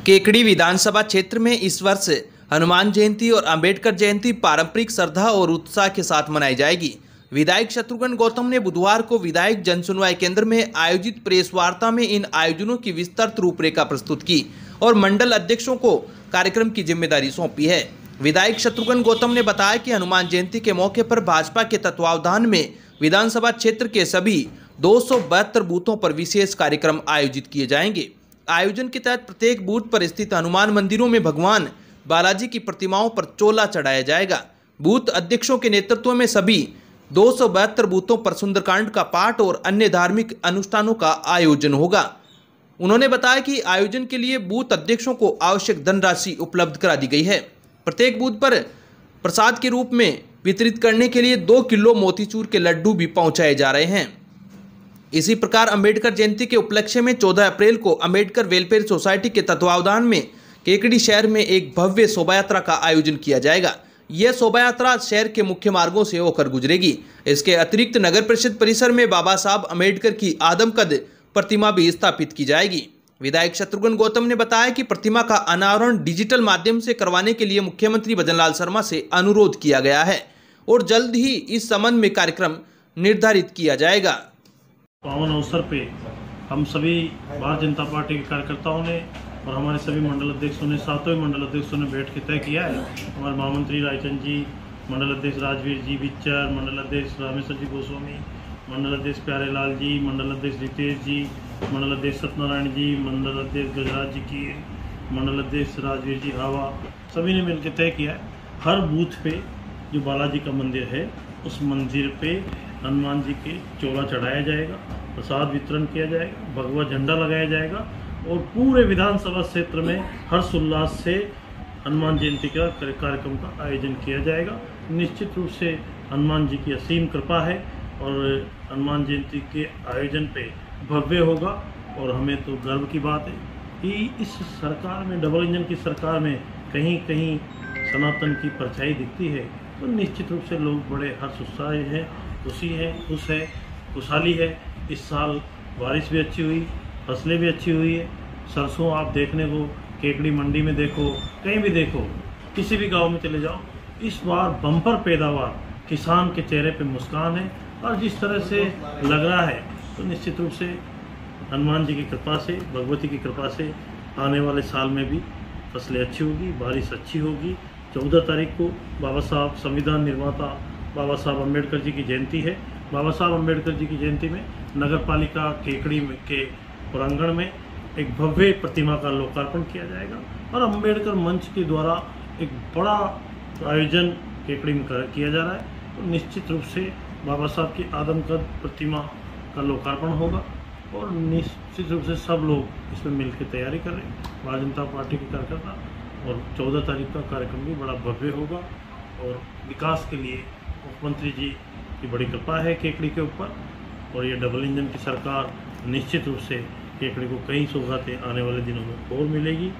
केकड़ी विधानसभा क्षेत्र में इस वर्ष हनुमान जयंती और अंबेडकर जयंती पारंपरिक श्रद्धा और उत्साह के साथ मनाई जाएगी। विधायक शत्रुघ्न गौतम ने बुधवार को विधायक जन सुनवाई केंद्र में आयोजित प्रेस वार्ता में इन आयोजनों की विस्तृत रूपरेखा प्रस्तुत की और मंडल अध्यक्षों को कार्यक्रम की जिम्मेदारी सौंपी है। विधायक शत्रुघ्न गौतम ने बताया कि हनुमान जयंती के मौके पर भाजपा के तत्वावधान में विधानसभा क्षेत्र के सभी 272 बूथों पर विशेष कार्यक्रम आयोजित किए जाएंगे। आयोजन के तहत प्रत्येक बूथ पर स्थित हनुमान मंदिरों में भगवान बालाजी की प्रतिमाओं पर चोला चढ़ाया जाएगा। बूथ अध्यक्षों के नेतृत्व में सभी 272 बूथों पर सुंदरकांड का पाठ और अन्य धार्मिक अनुष्ठानों का आयोजन होगा। उन्होंने बताया कि आयोजन के लिए बूथ अध्यक्षों को आवश्यक धनराशि उपलब्ध करा दी गई है। प्रत्येक बूथ पर प्रसाद के रूप में वितरित करने के लिए 2 किलो मोतीचूर के लड्डू भी पहुंचाए जा रहे हैं। इसी प्रकार अंबेडकर जयंती के उपलक्ष्य में 14 अप्रैल को अंबेडकर वेलफेयर सोसाइटी के तत्वावधान में केकड़ी शहर में एक भव्य शोभा यात्रा का आयोजन किया जाएगा। यह शोभा यात्रा शहर के मुख्य मार्गों से होकर गुजरेगी। इसके अतिरिक्त नगर परिषद परिसर में बाबा साहब अंबेडकर की आदमकद प्रतिमा भी स्थापित की जाएगी। विधायक शत्रुघ्न गौतम ने बताया कि प्रतिमा का अनावरण डिजिटल माध्यम से करवाने के लिए मुख्यमंत्री भजनलाल शर्मा से अनुरोध किया गया है और जल्द ही इस संबंध में कार्यक्रम निर्धारित किया जाएगा। पावन अवसर पे हम सभी भारतीय जनता पार्टी के कार्यकर्ताओं ने और हमारे सभी मंडल अध्यक्षों ने, सातों मंडल अध्यक्षों ने बैठ के तय किया है। हमारे महामंत्री रायचंद जी, मंडल अध्यक्ष राजवीर जी बिच्चर, मंडल अध्यक्ष रामेश्वर जी गोस्वामी, मंडल अध्यक्ष प्यारेलाल जी, मंडल अध्यक्ष रितेश जी, मंडल अध्यक्ष सत्यनारायण जी, मंडल अध्यक्ष गजराज जी की, मंडल अध्यक्ष राजवीर जी हावा, सभी ने मिलकर तय किया है हर बूथ पे जो बालाजी का मंदिर है उस मंदिर पे हनुमान जी के चोला चढ़ाया जाएगा, प्रसाद वितरण किया जाएगा, भगवा झंडा लगाया जाएगा और पूरे विधानसभा क्षेत्र में हर्षोल्लास से हनुमान जयंती का कार्यक्रम का आयोजन किया जाएगा। निश्चित रूप से हनुमान जी की असीम कृपा है और हनुमान जयंती के आयोजन पे भव्य होगा और हमें तो गर्व की बात है कि इस सरकार में, डबल इंजन की सरकार में कहीं कहीं सनातन की परछाई दिखती है। तो निश्चित रूप से लोग बड़े हर्ष उत्साह हैं, खुशी है, खुश है, खुशहाली है। इस साल बारिश भी अच्छी हुई, फसलें भी अच्छी हुई है। सरसों आप देखने को केकड़ी मंडी में देखो, कहीं भी देखो, किसी भी गांव में चले जाओ, इस बार बम्पर पैदावार, किसान के चेहरे पे मुस्कान है और जिस तरह से लग रहा है तो निश्चित रूप से हनुमान जी की कृपा से, भगवती की कृपा से आने वाले साल में भी फसलें अच्छी होगी, बारिश अच्छी होगी। 14 तारीख को बाबा साहब संविधान निर्माता बाबा साहब अम्बेडकर जी की जयंती है। बाबा साहब अम्बेडकर जी की जयंती में नगर पालिका केकड़ी के प्रांगण में एक भव्य प्रतिमा का लोकार्पण किया जाएगा और अम्बेडकर मंच के द्वारा एक बड़ा आयोजन केकड़ी में किया जा रहा है। तो निश्चित रूप से बाबा साहब की आदमकद प्रतिमा का लोकार्पण होगा और निश्चित रूप से सब लोग इसमें मिलकर तैयारी कर रहे हैं, भारतीय जनता पार्टी के कार्यकर्ता। और 14 तारीख का कार्यक्रम भी बड़ा भव्य होगा और विकास के लिए मुख्यमंत्री जी की बड़ी कृपा है केकड़ी के ऊपर और ये डबल इंजन की सरकार निश्चित रूप से केकड़ी को कई सौगातें आने वाले दिनों में और मिलेगी।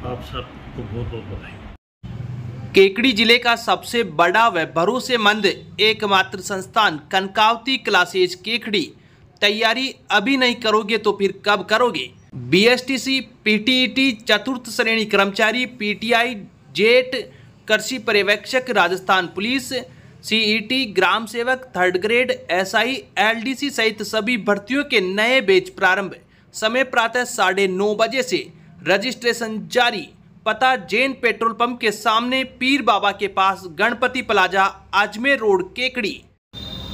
आप सबको बहुत बहुत बधाई। केकड़ी जिले का सबसे बड़ा व भरोसेमंद एकमात्र संस्थान कनकावती क्लासेज केकड़ी। तैयारी अभी नहीं करोगे तो फिर कब करोगे? बीएसटीसी, पीटीईटी, चतुर्थ श्रेणी कर्मचारी, पीटीआई, जेट, कृषि पर्यवेक्षक, राजस्थान पुलिस, सीईटी, ग्राम सेवक, 3rd ग्रेड, एसआई, एलडीसी सहित सभी भर्तियों के नए बैच प्रारंभ। समय प्रातः 9:30 बजे से। रजिस्ट्रेशन जारी। पता जैन पेट्रोल पंप के सामने, पीर बाबा के पास, गणपति प्लाजा, अजमेर रोड, केकड़ी।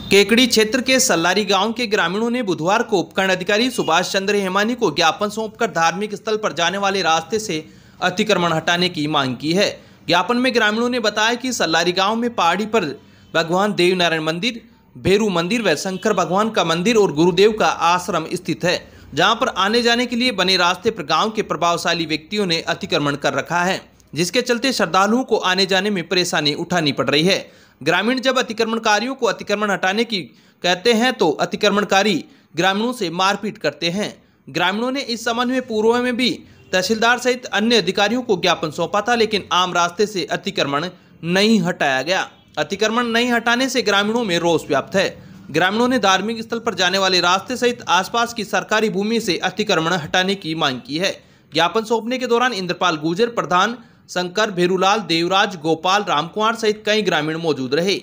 केकड़ी क्षेत्र के सल्लारी गांव के ग्रामीणों ने बुधवार को उपखंड अधिकारी सुभाष चंद्र हेमानी को ज्ञापन सौंपकर धार्मिक स्थल पर जाने वाले रास्ते से अतिक्रमण हटाने की मांग की है। ज्ञापन में ग्रामीणों ने बताया कि सल्लारी गांव में पहाड़ी पर भगवान देवनारायण मंदिर, भैरू मंदिर व शंकर भगवान का मंदिर और गुरुदेव का आश्रम स्थित है, जहां पर आने जाने के लिए बने रास्ते पर गांव के प्रभावशाली व्यक्तियों ने अतिक्रमण कर रखा है, जिसके चलते श्रद्धालुओं को आने जाने में परेशानी उठानी पड़ रही है। ग्रामीण जब अतिक्रमणकारियों को अतिक्रमण हटाने की कहते हैं तो अतिक्रमणकारी ग्रामीणों से मारपीट करते हैं। ग्रामीणों ने इस संबंध में पूर्व में भी तहसीलदार सहित अन्य अधिकारियों को ज्ञापन सौंपा था, लेकिन आम रास्ते से अतिक्रमण नहीं हटाया गया। अतिक्रमण नहीं हटाने से ग्रामीणों में रोष व्याप्त है। ग्रामीणों ने धार्मिक स्थल पर जाने वाले रास्ते सहित आसपास की सरकारी भूमि से अतिक्रमण हटाने की मांग की है। ज्ञापन सौंपने के दौरान इंद्रपाल गुर्जर, प्रधान शंकर, भेरूलाल, देवराज, गोपाल, रामकुमार सहित कई ग्रामीण मौजूद रहे।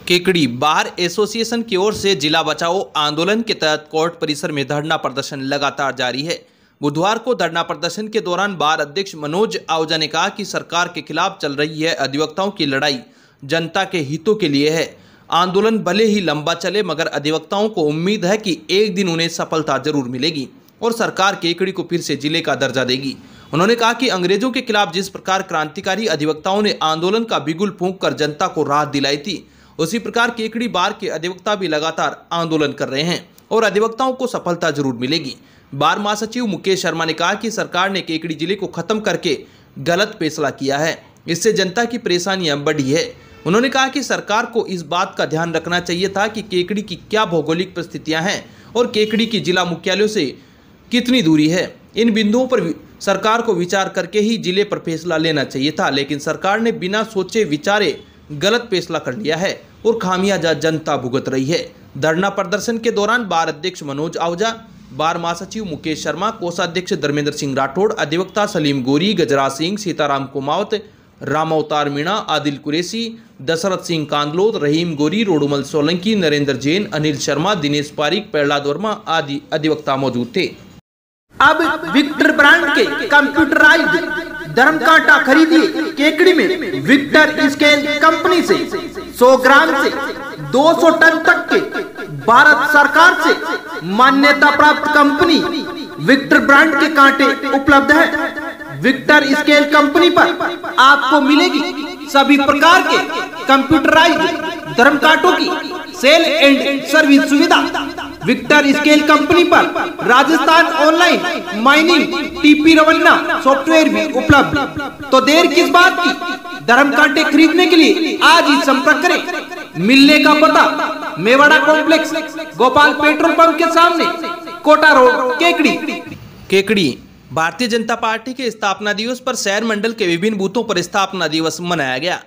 केकड़ी बार एसोसिएशन की ओर से जिला बचाओ आंदोलन के तहत कोर्ट परिसर में धरना प्रदर्शन लगातार जारी है। बुधवार को धरना प्रदर्शन के दौरान बार अध्यक्ष मनोज आहूजा ने कहा कि सरकार के खिलाफ चल रही है अधिवक्ताओं की लड़ाई जनता के हितों के लिए है। आंदोलन भले ही लंबा चले मगर अधिवक्ताओं को उम्मीद है कि एक दिन उन्हें सफलता जरूर मिलेगी और सरकार केकड़ी को फिर से जिले का दर्जा देगी। उन्होंने कहा कि अंग्रेजों के खिलाफ जिस प्रकार क्रांतिकारी अधिवक्ताओं ने आंदोलन का बिगुल फूंक कर जनता को राहत दिलाई थी, उसी प्रकार केकड़ी बार के अधिवक्ता भी लगातार आंदोलन कर रहे हैं और अधिवक्ताओं को सफलता जरूर मिलेगी। बार महासचिव मुकेश शर्मा ने कहा कि सरकार ने केकड़ी जिले को खत्म करके गलत फैसला किया है, इससे जनता की परेशानियां बढ़ी है। उन्होंने कहा कि सरकार को इस बात का ध्यान रखना चाहिए था कि केकड़ी की क्या भौगोलिक परिस्थितियां हैं और केकड़ी की जिला मुख्यालयों से कितनी दूरी है। इन बिंदुओं पर सरकार को विचार करके ही जिले पर फैसला लेना चाहिए था, लेकिन सरकार ने बिना सोचे विचारे गलत फैसला कर लिया है और खामियाजा जनता भुगत रही है। धरना प्रदर्शन के दौरान बार अध्यक्ष मनोज आहूजा, बार महासचिव मुकेश शर्मा, कोषाध्यक्ष धर्मेंद्र सिंह राठौड़, अधिवक्ता सलीम गोरी, गजराज सिंह, सीताराम कुमावत, राम अवतार मीणा, आदिल कुरैशी, दशरथ सिंह कांदलोद, रहीम गोरी, रोडुमल सोलंकी, नरेंद्र जैन, अनिल शर्मा, दिनेश पारिक, प्रहलाद वर्मा आदि अधिवक्ता मौजूद थे। अब विक्टर ब्रांड के कंप्यूटराइज्ड धर्म कांटा खरीदिए केकड़ी में विक्टर स्केल कंपनी से 100 ग्राम से 200 टन तक के भारत सरकार से मान्यता प्राप्त कंपनी विक्टर ब्रांड के कांटे उपलब्ध है। विक्टर स्केल कंपनी पर आपको मिलेगी सभी प्रकार के कंप्यूटराइज्ड धर्म कांटों की सेल एंड सर्विस सुविधा। विक्टर स्केल कंपनी पर Rajasthan online mining TP Revanna software भी उपलब्ध। तो देर किस बात की, धर्म कांटे खरीदने के लिए आज ही संपर्क करें। मिलने का पता Mewara complex, Gopal petrol pump के सामने, कोटा रोड, केकड़ी। केकड़ी भारतीय जनता पार्टी के स्थापना दिवस पर शहर मंडल के विभिन्न बूथों पर स्थापना दिवस मनाया गया।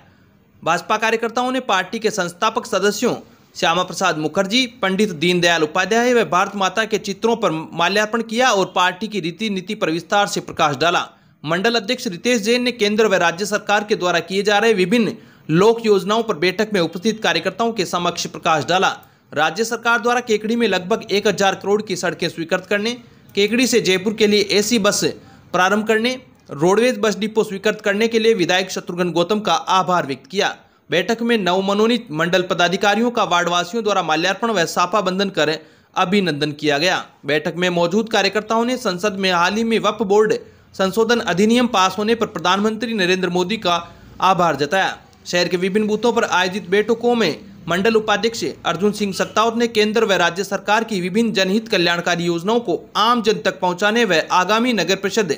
भाजपा कार्यकर्ताओं ने पार्टी के संस्थापक सदस्यों श्यामा प्रसाद मुखर्जी, पंडित दीनदयाल उपाध्याय व भारत माता के चित्रों पर माल्यार्पण किया और पार्टी की रीति नीति पर विस्तार से प्रकाश डाला। मंडल अध्यक्ष रितेश जैन ने केंद्र व राज्य सरकार के द्वारा किए जा रहे विभिन्न लोक योजनाओं पर बैठक में उपस्थित कार्यकर्ताओं के समक्ष प्रकाश डाला। राज्य सरकार द्वारा केकड़ी में लगभग 1000 करोड़ की सड़कें स्वीकृत करने, केकड़ी से जयपुर के लिए एसी बस प्रारंभ करने, रोडवेज बस डिपो स्वीकृत करने के लिए विधायक शत्रुघ्न गौतम का आभार व्यक्त किया। बैठक में नवमनोनीत मंडल पदाधिकारियों का वार्डवासियों द्वारा माल्यार्पण व साफा बंधन कर अभिनंदन किया गया। बैठक में मौजूद कार्यकर्ताओं ने संसद में हाल ही में वक्फ बोर्ड संशोधन अधिनियम पास होने पर प्रधानमंत्री नरेंद्र मोदी का आभार जताया। शहर के विभिन्न बूथों पर आयोजित बैठकों में मंडल उपाध्यक्ष अर्जुन सिंह सक्तावत ने केंद्र व राज्य सरकार की विभिन्न जनहित कल्याणकारी योजनाओं को आम जन तक पहुंचाने व आगामी नगर परिषद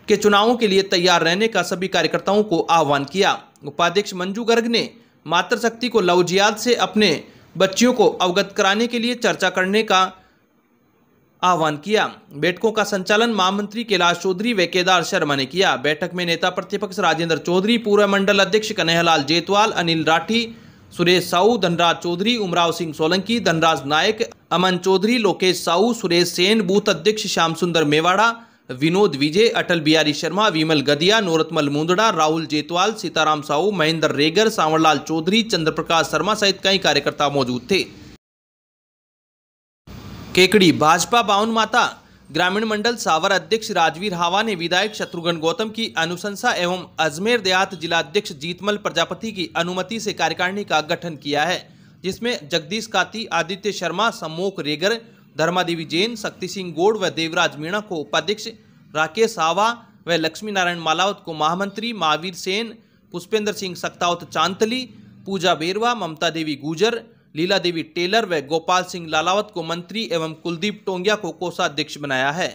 के चुनावों के लिए तैयार रहने का सभी कार्यकर्ताओं को आह्वान किया। उपाध्यक्ष मंजू गर्ग ने मातृशक्ति को लव जिहाद से अपने बच्चियों को अवगत कराने के लिए चर्चा करने का आह्वान किया। बैठकों का संचालन महामंत्री कैलाश चौधरी व केदार शर्मा ने किया। बैठक में नेता प्रतिपक्ष राजेंद्र चौधरी, पूर्व मंडल अध्यक्ष कन्हैयालाल जेतवाल, अनिल राठी, सुरेश साहू, धनराज चौधरी, उमराव सिंह सोलंकी, धनराज नायक, अमन चौधरी, लोकेश साहू, सुरेश सेन, बूथ अध्यक्ष श्याम सुंदर मेवाड़ा, विनोद विजय, अटल बिहारी शर्मा, विमल गदिया, नोरतमल मुंदड़ा, राहुल जेतवाल, सीताराम साहू, महेंद्र रेगर, सांवरलाल चौधरी, चंद्रप्रकाश शर्मा सहित कई कार्यकर्ता मौजूद थे। केकड़ी भाजपा बावन माता ग्रामीण मंडल सावर अध्यक्ष राजवीर हावा ने विधायक शत्रुघ्न गौतम की अनुशंसा एवं अजमेर देहात जिला अध्यक्ष जीतमल प्रजापति की अनुमति से कार्यकारिणी का गठन किया है, जिसमें जगदीश काती, आदित्य शर्मा, सम्मोख रेगर, धर्मादेवी जैन, शक्ति सिंह गोड़ व देवराज मीणा को उपाध्यक्ष, राकेश हावा व लक्ष्मी नारायण मालावत को महामंत्री, महावीर सेन, पुष्पेंद्र सिंह सक्तावत चांतली, पूजा बेरवा, ममता देवी गुजर, लीला देवी टेलर व गोपाल सिंह लालावत को मंत्री एवं कुलदीप टोंगिया को कोषाध्यक्ष बनाया है।